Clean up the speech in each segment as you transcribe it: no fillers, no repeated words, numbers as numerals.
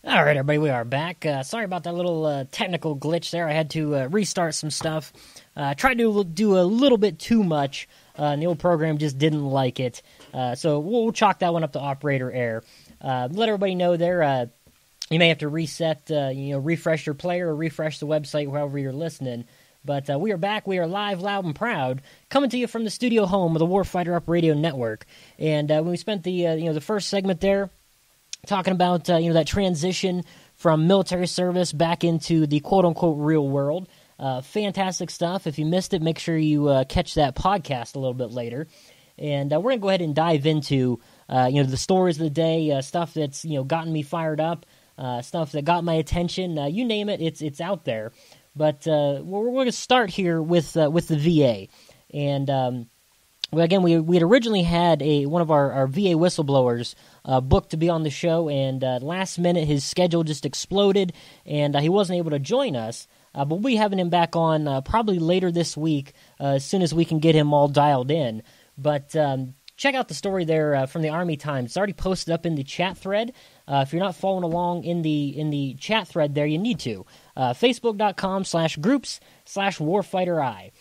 All right, everybody, we are back. Sorry about that little technical glitch there. I had to restart some stuff. Tried to do a little bit too much, and the old program just didn't like it. So we'll chalk that one up to operator error. Let everybody know there. You may have to reset, refresh your player or refresh the website, however you're listening. But we are back. We are live, loud, and proud, coming to you from the studio home of the Warfighter Up Radio Network. And when we spent the first segment there, talking about that transition from military service back into the quote-unquote real world. Fantastic stuff. If you missed it, make sure you catch that podcast a little bit later. And we're going to go ahead and dive into the stories of the day, stuff that's gotten me fired up, stuff that got my attention. You name it, it's out there. But we're going to start here with the VA. And again, we had originally had one of our VA whistleblowers booked to be on the show, and last minute his schedule just exploded, and he wasn't able to join us. But we'll be having him back on probably later this week, as soon as we can get him all dialed in. But check out the story there from the Army Times. It's already posted up in the chat thread. If you're not following along in the chat thread there, you need to. Facebook.com/groups/Warfighter Eye.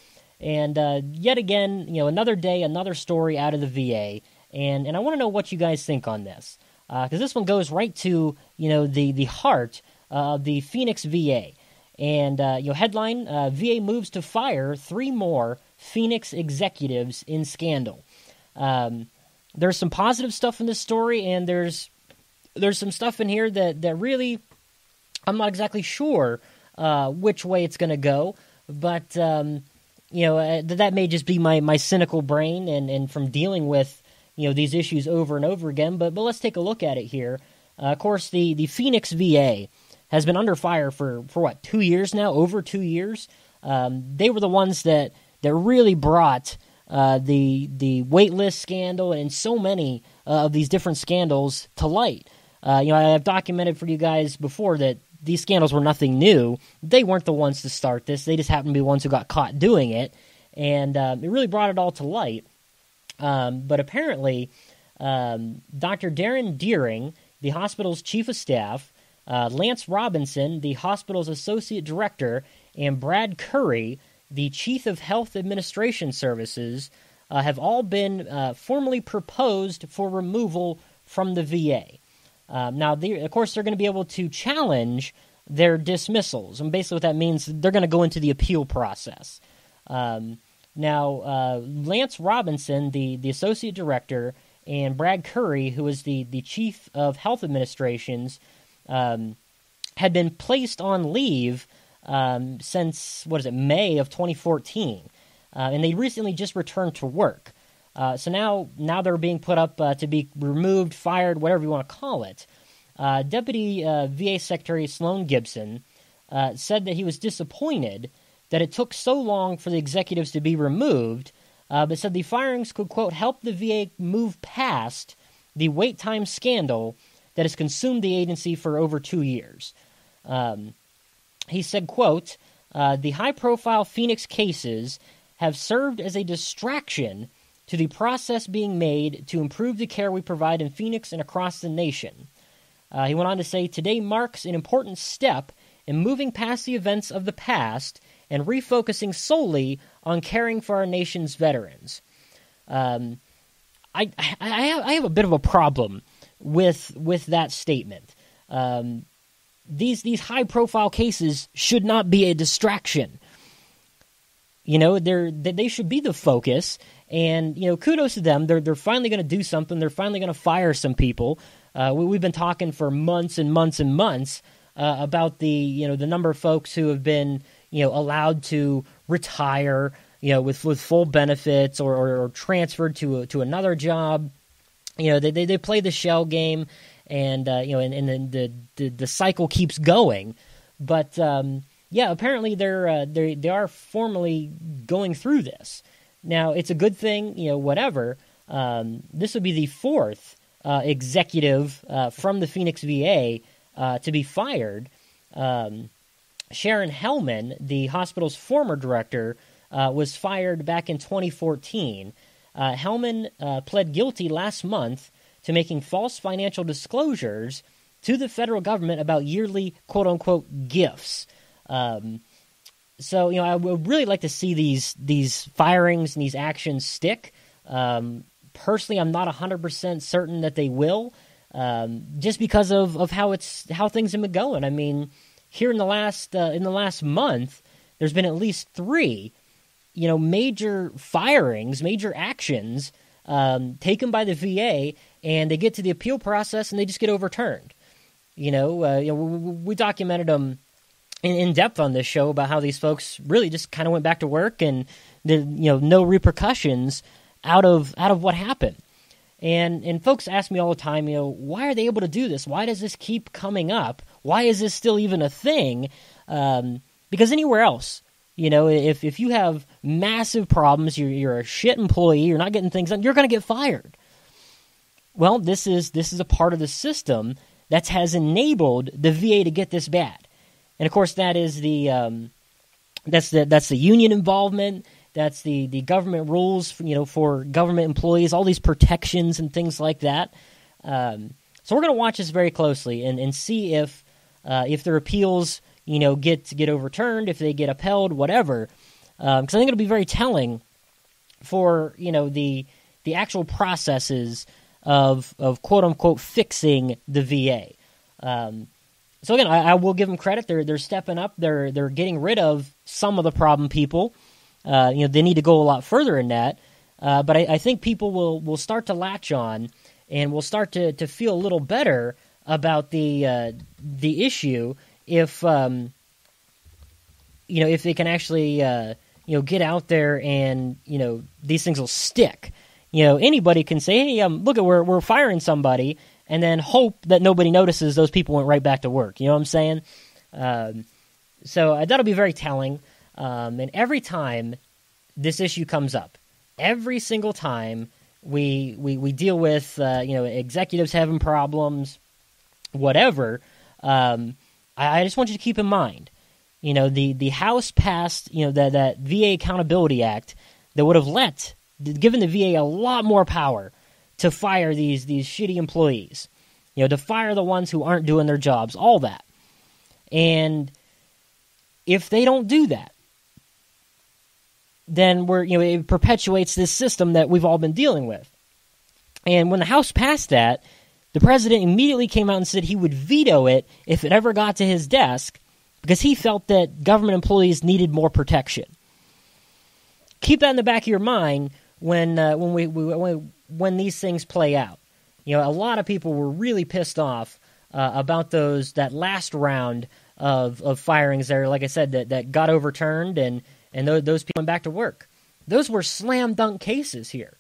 And yet again, another day, another story out of the VA. And I want to know what you guys think on this. Because this one goes right to, the heart of the Phoenix VA. And, headline, VA moves to fire 3 more Phoenix executives in scandal. There's some positive stuff in this story, and there's some stuff in here that really, I'm not exactly sure which way it's going to go. But, that may just be my cynical brain and from dealing with, these issues over and over again. But let's take a look at it here. Of course, the Phoenix VA has been under fire for 2 years now, over 2 years. They were the ones that really brought the waitlist scandal and so many of these different scandals to light. I've documented for you guys before that these scandals were nothing new. They weren't the ones to start this. They just happened to be the ones who got caught doing it. And it really brought it all to light. But apparently, Dr. Darren Deering, the hospital's chief of staff, Lance Robinson, the hospital's associate director, and Brad Curry, the chief of health administration services, have all been formally proposed for removal from the VA. Now, of course, they're going to be able to challenge their dismissals. And basically what that means, they're going to go into the appeal process. Now, Lance Robinson, the associate director, and Brad Curry, who is the chief of health administrations, had been placed on leave since, May of 2014. And they recently just returned to work. So now they're being put up to be removed, fired, whatever you want to call it. Deputy VA Secretary Sloan Gibson said that he was disappointed that it took so long for the executives to be removed, but said the firings could, quote, help the VA move past the wait time scandal that has consumed the agency for over 2 years. He said, quote, the high-profile Phoenix cases have served as a distraction to the process being made to improve the care we provide in Phoenix and across the nation. He went on to say, today marks an important step in moving past the events of the past and refocusing solely on caring for our nation's veterans. I have a bit of a problem with that statement. These high-profile cases should not be a distraction. They should be the focus, and kudos to them. They're finally going to do something. They're finally going to fire some people. We've been talking for months and months and months about the number of folks who have been allowed to retire with full benefits or transferred to another job. They play the shell game, and and then the cycle keeps going. But apparently they are formally going through this. Now, it's a good thing, whatever. This would be the 4th executive from the Phoenix VA to be fired. Sharon Hellman, the hospital's former director, was fired back in 2014. Hellman pled guilty last month to making false financial disclosures to the federal government about yearly quote-unquote gifts. So, I would really like to see these firings and these actions stick. Personally, I'm not 100% certain that they will, just because of how things have been going. I mean, here in the last month, there's been at least 3, major firings, major actions taken by the VA, and they get to the appeal process and they just get overturned. We documented them in depth on this show about how these folks really just kind of went back to work, and no repercussions out of what happened. And folks ask me all the time, why are they able to do this? Why does this keep coming up? Why is this still even a thing? Because anywhere else, if you have massive problems, you're a shit employee, you're not getting things done, you're going to get fired. Well, this is a part of the system that has enabled the VA to get this bad. And of course, that is that's the union involvement. That's the government rules, for government employees, all these protections and things like that. So we're going to watch this very closely and see if their appeals, get overturned, if they get upheld, whatever. Because I think it'll be very telling for the actual processes of quote unquote fixing the VA. So again, I will give them credit. They're stepping up. They're getting rid of some of the problem people. They need to go a lot further in that. But I think people will start to latch on and will start to feel a little better about the issue if if they can actually get out there and these things will stick. Anybody can say, hey, look at we're firing somebody, and then hope that nobody notices those people went right back to work. You know what I'm saying? So that'll be very telling. And every time this issue comes up, every single time we deal with executives having problems, whatever, I just want you to keep in mind, the House passed that VA Accountability Act that would have given the VA a lot more power to fire these shitty employees, to fire the ones who aren't doing their jobs, all that. And if they don't do that, then it perpetuates this system that we've all been dealing with. And when the House passed that, the president immediately came out and said he would veto it if it ever got to his desk because he felt that government employees needed more protection. Keep that in the back of your mind when these things play out. A lot of people were really pissed off about that last round of firings there, like I said, that got overturned, and those people went back to work. Those were slam dunk cases here.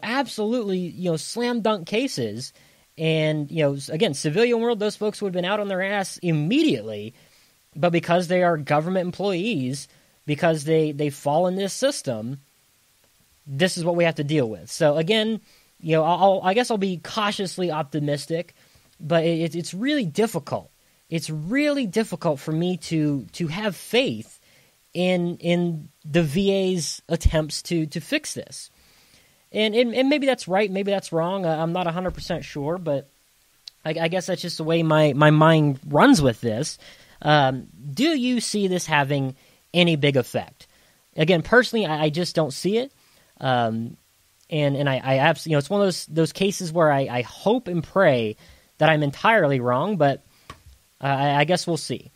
Absolutely, slam dunk cases. And, again, civilian world, those folks would have been out on their ass immediately, but because they are government employees, because they fall in this system, this is what we have to deal with. So again, I guess I'll be cautiously optimistic, but it's really difficult. It's really difficult for me to have faith in the VA's attempts to fix this. And maybe that's right, maybe that's wrong. I'm not 100% sure, but I guess that's just the way my mind runs with this. Do you see this having any big effect? Again, personally, I just don't see it. And I absolutely, it's one of those cases where I hope and pray that I'm entirely wrong, but I guess we'll see.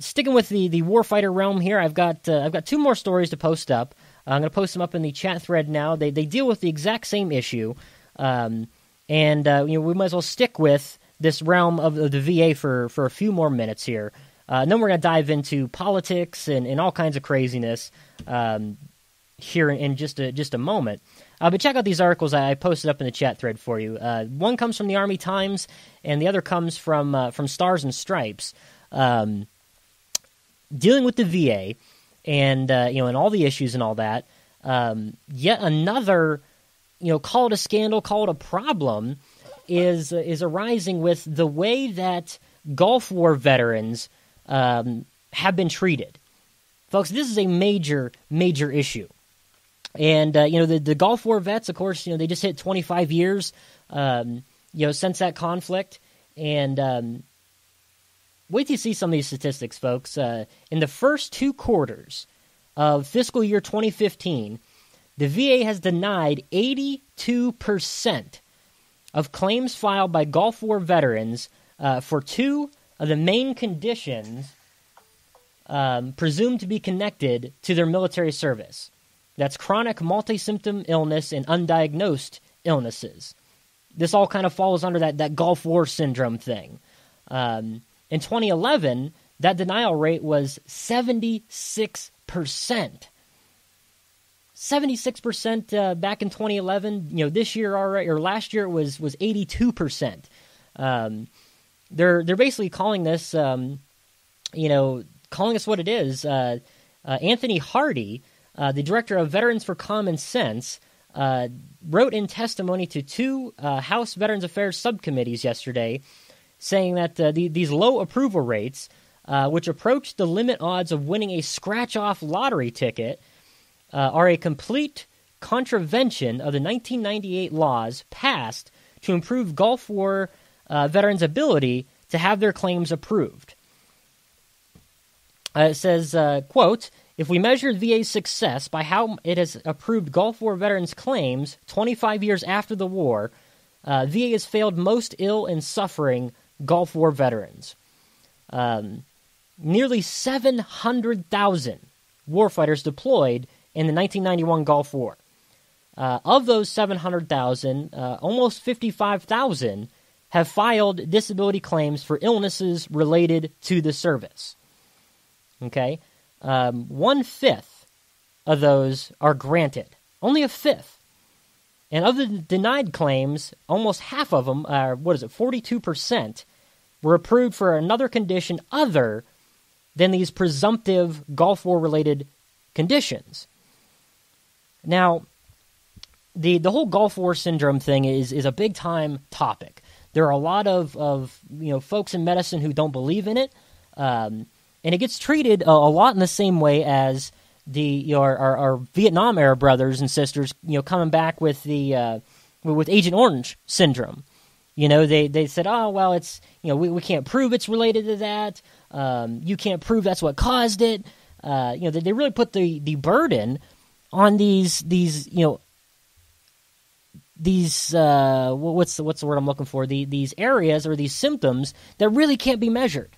Sticking with the Warfighter realm here, I've got 2 more stories to post up. I'm going to post them up in the chat thread now. They deal with the exact same issue, and we might as well stick with this realm of the VA for a few more minutes here. And then we're going to dive into politics and all kinds of craziness here in just a moment. But check out these articles I posted up in the chat thread for you. One comes from the Army Times, and the other comes from Stars and Stripes, dealing with the VA and and all the issues and all that. Yet another, call it a scandal, call it a problem, is arising with the way that Gulf War veterans have been treated. Folks, this is a major, major issue. And, the Gulf War vets, of course, they just hit 25 years, since that conflict. And wait till you see some of these statistics, folks. In the first 2 quarters of fiscal year 2015, the VA has denied 82% of claims filed by Gulf War veterans for 2 of the main conditions presumed to be connected to their military service. That's chronic multi-symptom illness and undiagnosed illnesses. This all kind of falls under that Gulf War syndrome thing. In 2011, that denial rate was 76%. 76% back in 2011. This year already, or last year it was 82%. They're basically calling this, calling us what it is. Anthony Hardy, the director of Veterans for Common Sense, wrote in testimony to 2 House Veterans Affairs subcommittees yesterday, saying that these low approval rates, which approach the limit odds of winning a scratch-off lottery ticket, are a complete contravention of the 1998 laws passed to improve Gulf War veterans' ability to have their claims approved. It says, quote, "If we measure VA's success by how it has approved Gulf War veterans' claims 25 years after the war, VA has failed most ill and suffering Gulf War veterans. Nearly 700,000 warfighters deployed in the 1991 Gulf War. Of those 700,000, almost 55,000 have filed disability claims for illnesses related to the service. Okay? 1/5 of those are granted. Only a fifth. And of the denied claims, almost half of them, 42%, were approved for another condition other than these presumptive Gulf War-related conditions. Now, the whole Gulf War syndrome thing is a big-time topic. There are a lot of folks in medicine who don't believe in it, and it gets treated a lot in the same way as our Vietnam era brothers and sisters, coming back with with Agent Orange syndrome. They said, oh well, it's we can't prove it's related to that. You can't prove that's what caused it. They really put the burden on these what's the word I'm looking for? These areas or these symptoms that really can't be measured.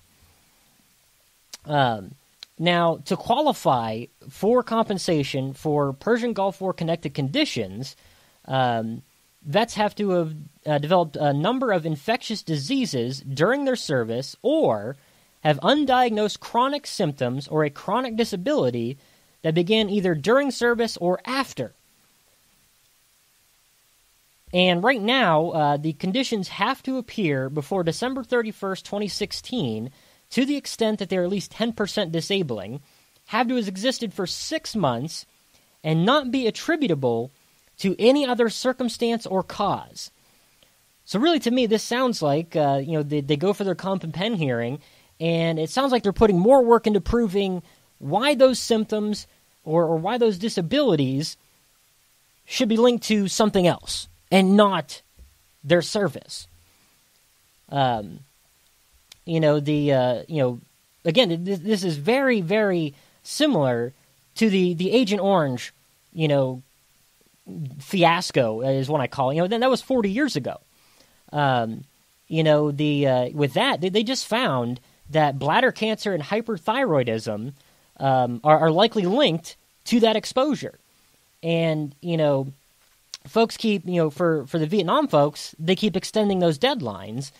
Now, to qualify for compensation for Persian Gulf War connected conditions, vets have to have developed a number of infectious diseases during their service or have undiagnosed chronic symptoms or a chronic disability that began either during service or after. And right now, the conditions have to appear before December 31st, 2016, to the extent that they're at least 10% disabling, have to have existed for 6 months, and not be attributable to any other circumstance or cause. So really, to me, this sounds like, they go for their comp and pen hearing, and it sounds like they're putting more work into proving why those symptoms or why those disabilities should be linked to something else and not their service. Again, this is very, very similar to the Agent Orange, fiasco is what I call it. Then that was 40 years ago. With that, they just found that bladder cancer and hyperthyroidism are likely linked to that exposure. And, folks keep, for the Vietnam folks, they keep extending those deadlines.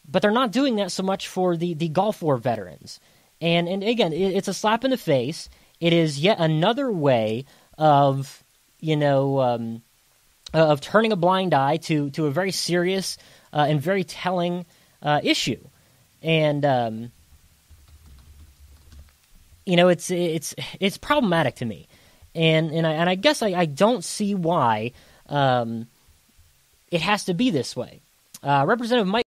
But they're not doing that so much for the Gulf War veterans. And again, it's a slap in the face. It is yet another way of, of turning a blind eye to a very serious and very telling issue. And, it's problematic to me. And I guess I don't see why it has to be this way. Representative Mike